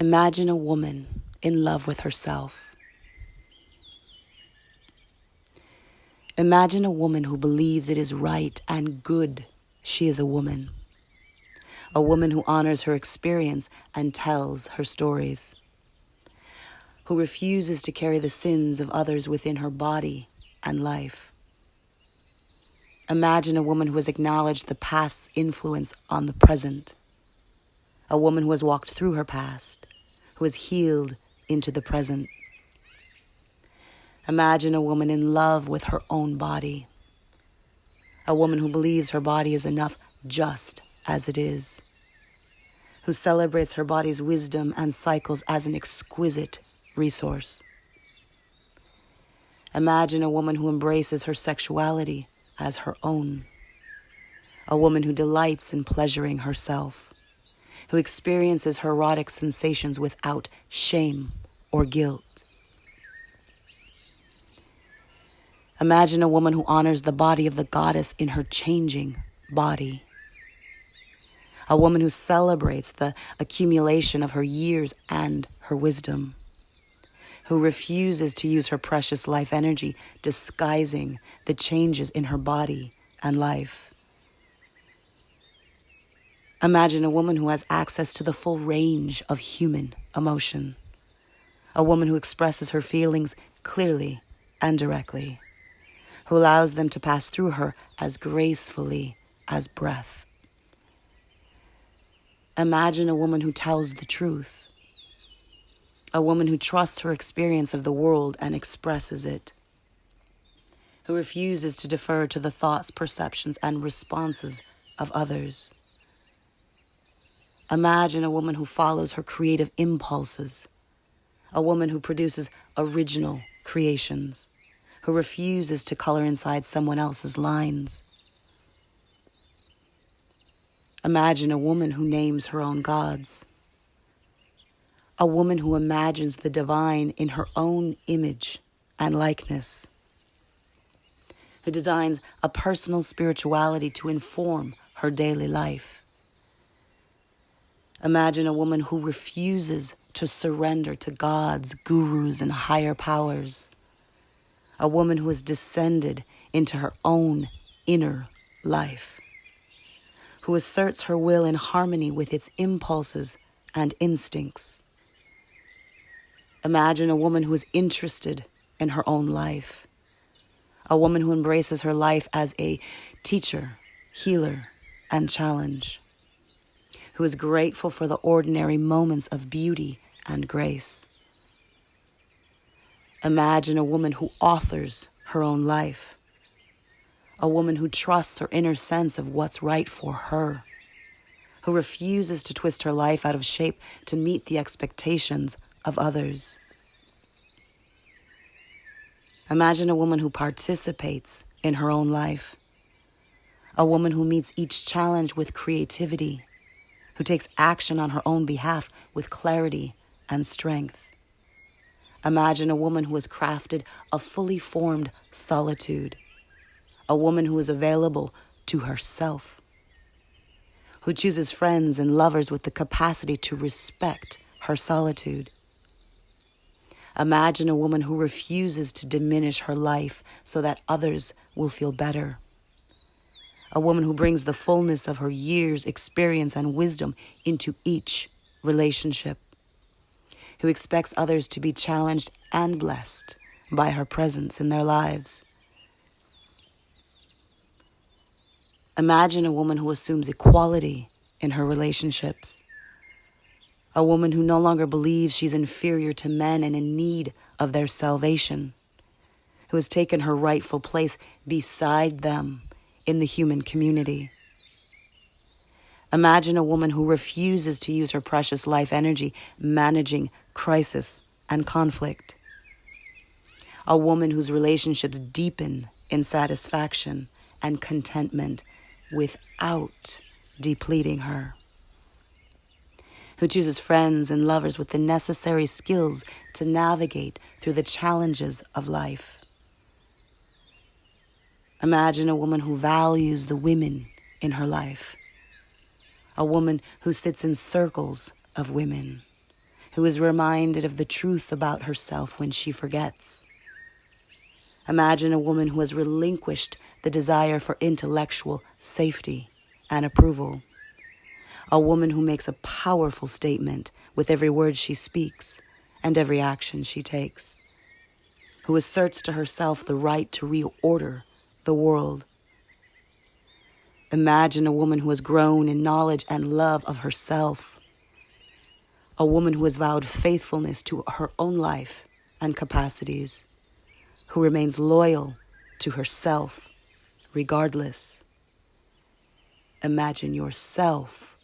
Imagine a woman in love with herself. Imagine a woman who believes it is right and good she is a woman. A woman who honors her experience and tells her stories. Who refuses to carry the sins of others within her body and life. Imagine a woman who has acknowledged the past's influence on the present. A woman who has walked through her past, who has healed into the present. Imagine a woman in love with her own body. A woman who believes her body is enough just as it is. Who celebrates her body's wisdom and cycles as an exquisite resource. Imagine a woman who embraces her sexuality as her own. A woman who delights in pleasuring herself. Who experiences her erotic sensations without shame or guilt. Imagine a woman who honors the body of the goddess in her changing body. A woman who celebrates the accumulation of her years and her wisdom. Who refuses to use her precious life energy disguising the changes in her body and life. Imagine a woman who has access to the full range of human emotion. A woman who expresses her feelings clearly and directly. Who allows them to pass through her as gracefully as breath. Imagine a woman who tells the truth. A woman who trusts her experience of the world and expresses it. Who refuses to defer to the thoughts, perceptions, and responses of others. Imagine a woman who follows her creative impulses. A woman who produces original creations. Who refuses to color inside someone else's lines. Imagine a woman who names her own gods. A woman who imagines the divine in her own image and likeness. Who designs a personal spirituality to inform her daily life. Imagine a woman who refuses to surrender to gods, gurus, and higher powers. A woman who has descended into her own inner life. Who asserts her will in harmony with its impulses and instincts. Imagine a woman who is interested in her own life. A woman who embraces her life as a teacher, healer, and challenge. Who is grateful for the ordinary moments of beauty and grace. Imagine a woman who authors her own life. A woman who trusts her inner sense of what's right for her. Who refuses to twist her life out of shape to meet the expectations of others. Imagine a woman who participates in her own life. A woman who meets each challenge with creativity. Who takes action on her own behalf with clarity and strength. Imagine a woman who has crafted a fully formed solitude. A woman who is available to herself. Who chooses friends and lovers with the capacity to respect her solitude. Imagine a woman who refuses to diminish her life so that others will feel better. A woman who brings the fullness of her years, experience, and wisdom into each relationship. Who expects others to be challenged and blessed by her presence in their lives. Imagine a woman who assumes equality in her relationships. A woman who no longer believes she's inferior to men and in need of their salvation. Who has taken her rightful place beside them in the human community. Imagine a woman who refuses to use her precious life energy managing crisis and conflict. A woman whose relationships deepen in satisfaction and contentment without depleting her. Who chooses friends and lovers with the necessary skills to navigate through the challenges of life. Imagine a woman who values the women in her life. A woman who sits in circles of women. who is reminded of the truth about herself when she forgets. Imagine a woman who has relinquished the desire for intellectual safety and approval. A woman who makes a powerful statement with every word she speaks and every action she takes. Who asserts to herself the right to reorder the world. Imagine a woman who has grown in knowledge and love of herself. A woman who has vowed faithfulness to her own life and capacities. Who remains loyal to herself regardless. Imagine yourself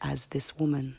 as this woman.